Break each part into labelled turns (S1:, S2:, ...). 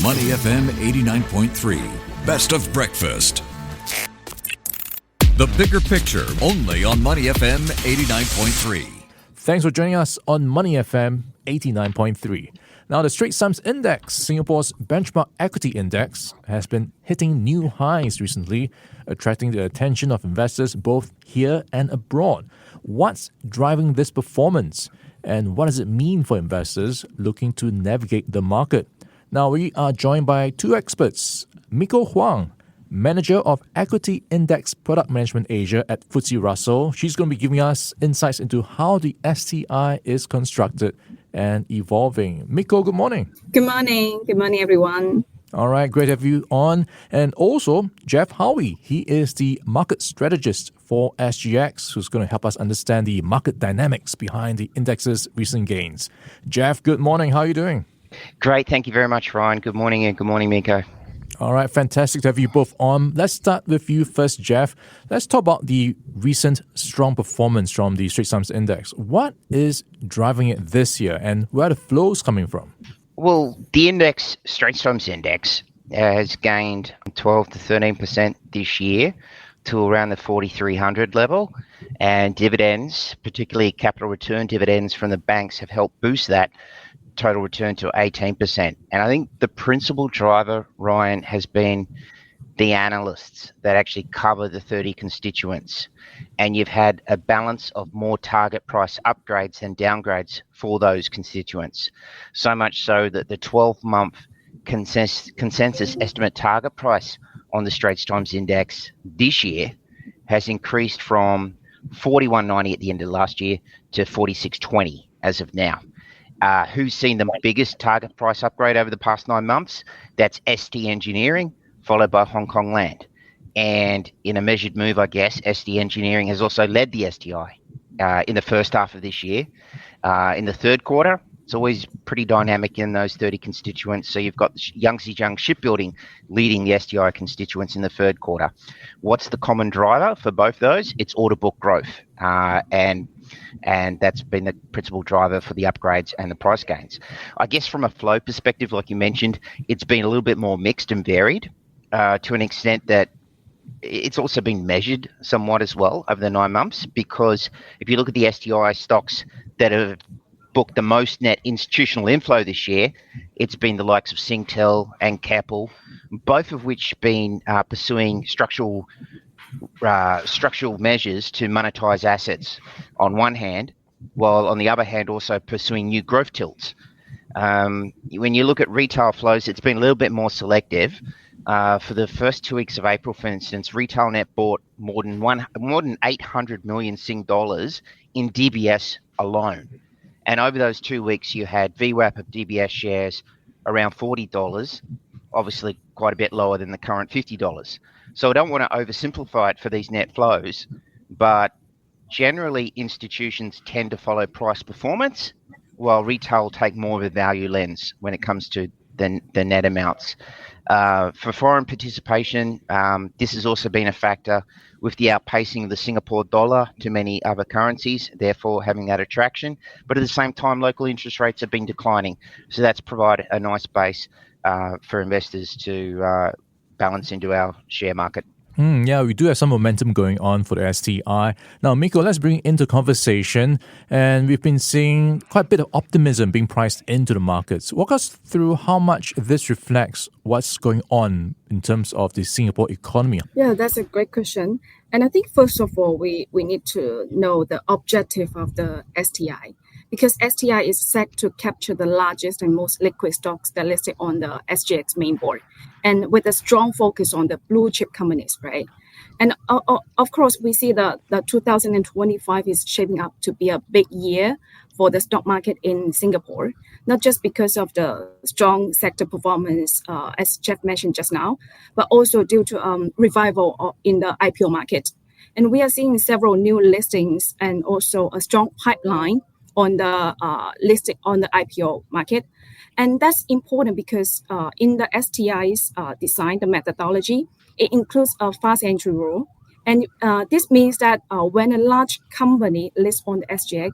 S1: Money FM 89.3. Best of breakfast. The bigger picture, only on Money FM 89.3.
S2: Thanks for joining us on Money FM 89.3. Now, the Straits Times Index, Singapore's benchmark equity index, has been hitting new highs recently, attracting the attention of investors both here and abroad. What's driving this performance? And what does it mean for investors looking to navigate the market? Now, we are joined by two experts. Miko Huang, Manager of Equity Index Product Management Asia at FTSE Russell. She's going to be giving us insights into how the STI is constructed and evolving. Miko, good morning.
S3: Good morning. Good morning, everyone.
S2: All right, great to have you on. And also, Geoff Howie. He is the market strategist for SGX, who's going to help us understand the market dynamics behind the index's recent gains. Geoff, good morning. How are you doing?
S4: Great. Thank you very much, Ryan. Good morning, and good morning, Miko.
S2: All right, fantastic to have you both on. Let's start with you first, Geoff. Let's talk about the recent strong performance from the Straits Times Index. What is driving it this year, and where are the flows coming from?
S4: Well, the index, Straits Times Index, has gained 12 to 13% this year to around the 4,300 level, and dividends, particularly capital return dividends from the banks, have helped boost that total return to 18%. And I think the principal driver, Ryan, has been the analysts that actually cover the 30 constituents. And you've had a balance of more target price upgrades than downgrades for those constituents. So much so that the 12-month consensus estimate target price on the Straits Times Index this year has increased from 41.90 at the end of last year to 46.20 as of now. Who's seen the biggest target price upgrade over the past 9 months? That's ST Engineering, followed by Hong Kong Land. And in a measured move, I guess, ST Engineering has also led the STI in the first half of this year. In the third quarter, it's always pretty dynamic in those 30 constituents. So you've got Yangtze Jiang Shipbuilding leading the STI constituents in the third quarter. What's the common driver for both those? It's order book growth. And that's been the principal driver for the upgrades and the price gains. I guess from a flow perspective, like you mentioned, it's been a little bit more mixed and varied to an extent that it's also been measured somewhat as well over the 9 months, because if you look at the STI stocks that have booked the most net institutional inflow this year, it's been the likes of Singtel and Keppel, both of which been pursuing structural measures to monetize assets on one hand, while on the other hand also pursuing new growth tilts. When you look at retail flows, it's been a little bit more selective. For the first 2 weeks of April, for instance, retail net bought more than 800 million Sing dollars in DBS alone. And over those 2 weeks, you had VWAP of DBS shares around $40, obviously quite a bit lower than the current $50. So I don't want to oversimplify it for these net flows, but generally institutions tend to follow price performance, while retail take more of a value lens when it comes to the net amounts. For foreign participation, this has also been a factor with the outpacing of the Singapore dollar to many other currencies, therefore having that attraction. But at the same time, local interest rates have been declining. So that's provided a nice base for investors to balance into our share market.
S2: Yeah, we do have some momentum going on for the STI. Now, Miko, let's bring into conversation. And we've been seeing quite a bit of optimism being priced into the markets. Walk us through how much this reflects what's going on in terms of the Singapore economy.
S3: Yeah, that's a great question. And I think, first of all, we need to know the objective of the STI, because STI is set to capture the largest and most liquid stocks that are listed on the SGX main board, and with a strong focus on the blue chip companies, right? And of course, we see that 2025 is shaping up to be a big year for the stock market in Singapore, not just because of the strong sector performance, as Geoff mentioned just now, but also due to revival in the IPO market. And we are seeing several new listings and also a strong pipeline on the listing on the IPO market. And that's important because in the STI's design, the methodology, it includes a fast entry rule. And this means that when a large company lists on the SGX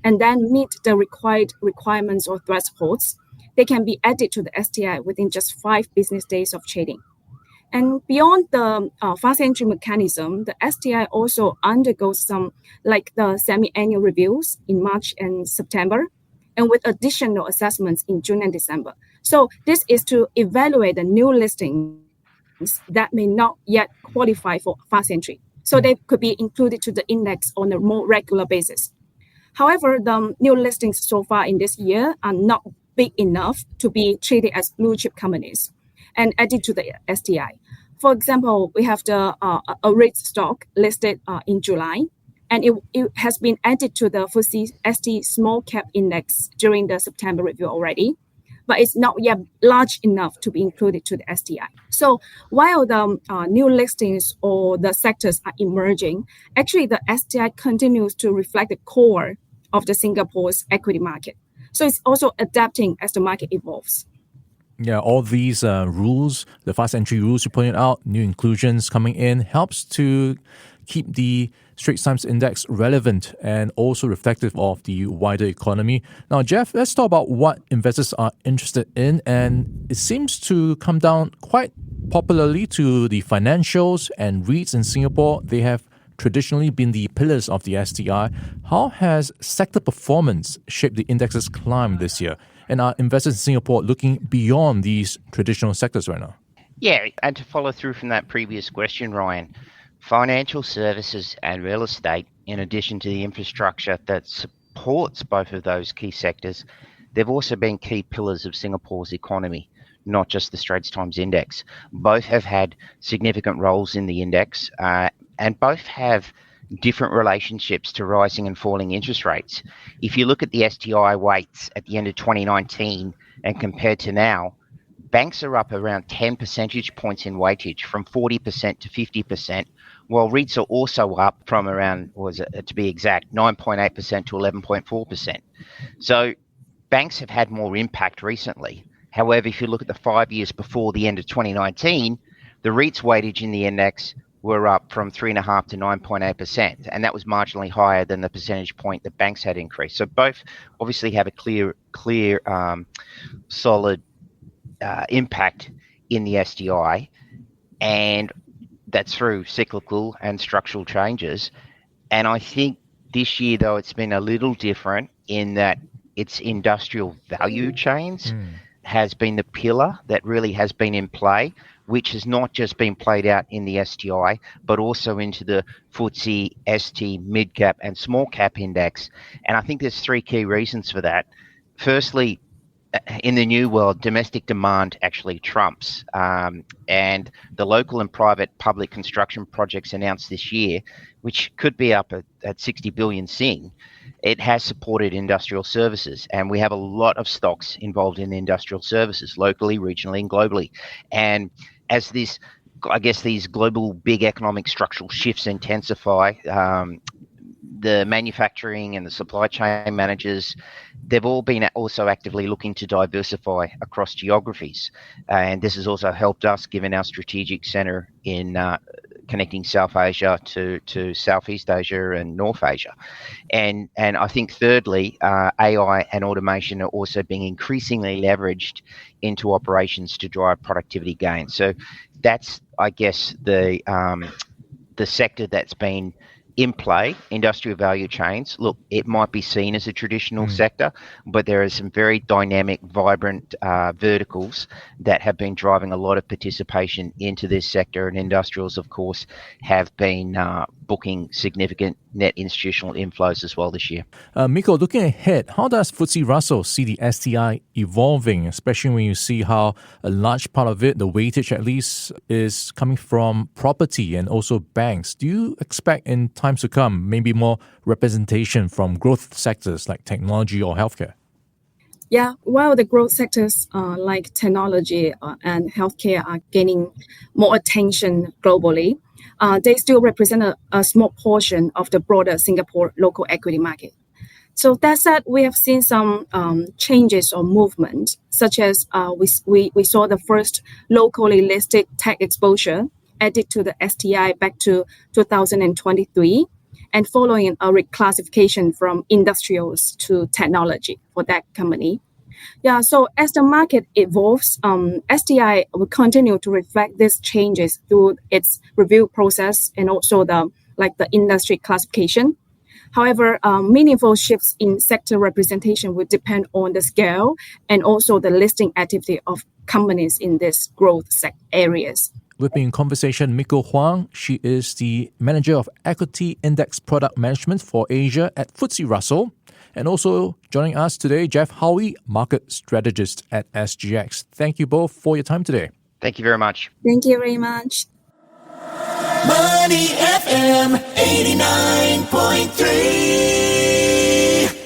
S3: and then meet the requirements or thresholds, they can be added to the STI within just 5 business days of trading. And beyond the fast entry mechanism, the STI also undergoes some like the semi-annual reviews in March and September, and with additional assessments in June and December. So this is to evaluate the new listings that may not yet qualify for fast entry. So they could be included to the index on a more regular basis. However, the new listings so far in this year are not big enough to be treated as blue chip companies and added to the STI. For example, we have the a REIT stock listed in July, and it has been added to the FTSE ST Small Cap Index during the September review already, but it's not yet large enough to be included to the STI. So while the new listings or the sectors are emerging, actually the STI continues to reflect the core of the Singapore's equity market. So it's also adapting as the market evolves.
S2: Yeah, all these rules, the fast entry rules you pointed out, new inclusions coming in, helps to keep the Straits Times Index relevant and also reflective of the wider economy. Now, Geoff, let's talk about what investors are interested in, and it seems to come down quite popularly to the financials and REITs in Singapore. They have traditionally been the pillars of the STI. How has sector performance shaped the index's climb this year? And are investors in Singapore looking beyond these traditional sectors right now?
S4: Yeah, and to follow through from that previous question, Ryan, financial services and real estate, in addition to the infrastructure that supports both of those key sectors, they've also been key pillars of Singapore's economy, not just the Straits Times Index. Both have had significant roles in the index, and both have different relationships to rising and falling interest rates. If you look at the STI weights at the end of 2019 and compared to now, banks are up around 10 percentage points in weightage, from 40% to 50%, while REITs are also up from around, to be exact, 9.8% to 11.4%. So banks have had more impact recently. However, if you look at the 5 years before the end of 2019, the REITs weightage in the index were up from 3.5% to 9.8%, and that was marginally higher than the percentage point that banks had increased. So both obviously have a clear, solid impact in the STI, and that's through cyclical and structural changes. And I think this year, though, it's been a little different in that its industrial value chains has been the pillar that really has been in play, which has not just been played out in the STI, but also into the FTSE, ST, mid-cap and small-cap index. And I think there's 3 key reasons for that. Firstly, in the new world, domestic demand actually trumps. And the local and private public construction projects announced this year, which could be up at 60 billion Sing, it has supported industrial services. And we have a lot of stocks involved in the industrial services, locally, regionally, and globally. And as these global big economic structural shifts intensify, the manufacturing and the supply chain managers, they've all been also actively looking to diversify across geographies. And this has also helped us, given our strategic centre in connecting South Asia to Southeast Asia and North Asia. And I think thirdly, AI and automation are also being increasingly leveraged into operations to drive productivity gains. So that's, I guess, the sector that's been in play, industrial value chains. Look, it might be seen as a traditional sector, but there are some very dynamic, vibrant verticals that have been driving a lot of participation into this sector, and industrials, of course, have been booking significant net institutional inflows as well this year.
S2: Miko, looking ahead, how does FTSE Russell see the STI evolving, especially when you see how a large part of it, the weightage at least, is coming from property and also banks? Do you expect in times to come maybe more representation from growth sectors like technology or healthcare?
S3: Yeah, while the growth sectors like technology and healthcare are gaining more attention globally, they still represent a small portion of the broader Singapore local equity market. So that said, we have seen some changes or movement, such as we saw the first locally listed tech exposure added to the STI back to 2023, and following a reclassification from industrials to technology for that company. Yeah, so as the market evolves, STI will continue to reflect these changes through its review process and also the industry classification. However, meaningful shifts in sector representation will depend on the scale and also the listing activity of companies in these growth areas.
S2: We've been in conversation Miko Huang. She is the Manager of Equity Index Product Management for Asia at FTSE Russell. And also joining us today, Geoff Howie, Market Strategist at SGX. Thank you both for your time today.
S4: Thank you very much.
S3: Thank you very much.
S5: Money FM 89.3.